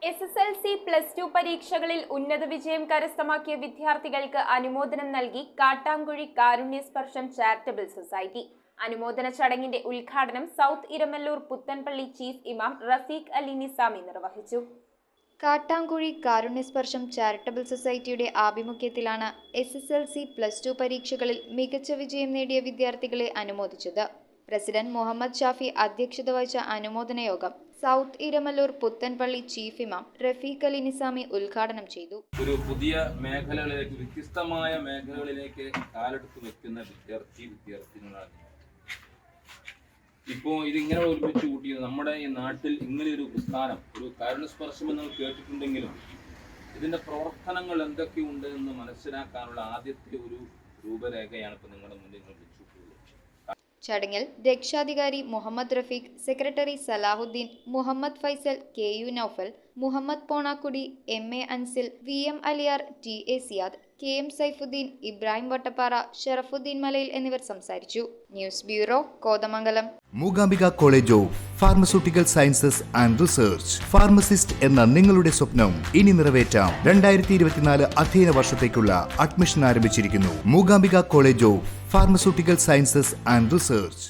SSLC +2 പരീക്ഷകളിൽ ഉന്നത വിജയം കരസ്ഥമാക്കിയ വിദ്യാർത്ഥികൾക്ക് അനുമോദനം നൽകി കാട്ടാങ്കുഴി കാരുണ്യസ്പർശം ചാരിറ്റബിൾ സൊസൈറ്റി. അനുമോദന ചടങ്ങിന്റെ ഉദ്ഘാടനം സൗത്ത് ഇരമല്ലൂർ പുത്തൻപള്ളി ചീഫ് ഇമാം റഫീഖ് അലി നിസാമി നിർവഹിച്ചു. കാട്ടാങ്കുഴി കാരുണ്യസ്പർശം ചാരിറ്റബിൾ സൊസൈറ്റിയുടെ ആഭിമുഖ്യത്തിലാണ് SSLC +2 പരീക്ഷകളിൽ മികച്ച വിജയം നേടിയ വിദ്യാർത്ഥികളെ അനുമോദിച്ചത്. പ്രസിഡന്റ് മുഹമ്മദ് ഷാഫി അധ്യക്ഷത വഹിച്ച അനുമോദന യോഗം സൗത്ത് ഇരമല്ലൂർ പുത്തൻപള്ളി ചീഫ് ഇമാം റഫീഖ് അലി നിസാമി ഉദ്ഘാടനം ചെയ്തു. ഒരു പുതിയ മേഖലകളിലേക്ക്, വ്യത്യസ്തമായ മേഖലകളിലേക്ക് കാലെടുത്ത് വെക്കുന്ന വിദ്യാർത്ഥിനികളാണ്. ഇപ്പോൾ ഇതിങ്ങനെ ഒരുമിച്ച് കൂട്ടിയത് നമ്മുടെ ഈ നാട്ടിൽ ഇങ്ങനെയൊരു പ്രസ്ഥാനം, ഒരു കാരുണ്യസ്പർശം എന്ന് കേട്ടിട്ടുണ്ടെങ്കിലും ഇതിന്റെ പ്രവർത്തനങ്ങൾ എന്തൊക്കെയുണ്ട് എന്ന് മനസ്സിലാക്കാനുള്ള ആദ്യത്തെ ഒരു രൂപരേഖയാണ് ഇപ്പോൾ നിങ്ങളുടെ മുന്നിൽ വെച്ചിട്ടുള്ളത്. ചടങ്ങിൽ രക്ഷാധികാരി Muhammad Rafeeq, secretary Salahuddin, Muhammad Faisal, KU Naufal, Muhammad Ponakkudi, MA Ansil, VM Aliyar, TA Siyad, KM Saifuddin, Ibrahim Vattappara, Sharafuddin Malayil എന്നിവർ സംസാരിച്ചു. News bureau, Kothamangalam. Mookambika college of pharmaceutical sciences and research. Pharmacist എന്ന നിങ്ങളുടെ സ്വപ്നം ഇനി നിറവേറ്റാം. 2024 അധ്യയന വർഷത്തേക്കുള്ള അഡ്മിഷൻ ആരംഭിച്ചിരിക്കുന്നു. Mookambika college of pharmaceutical sciences and research.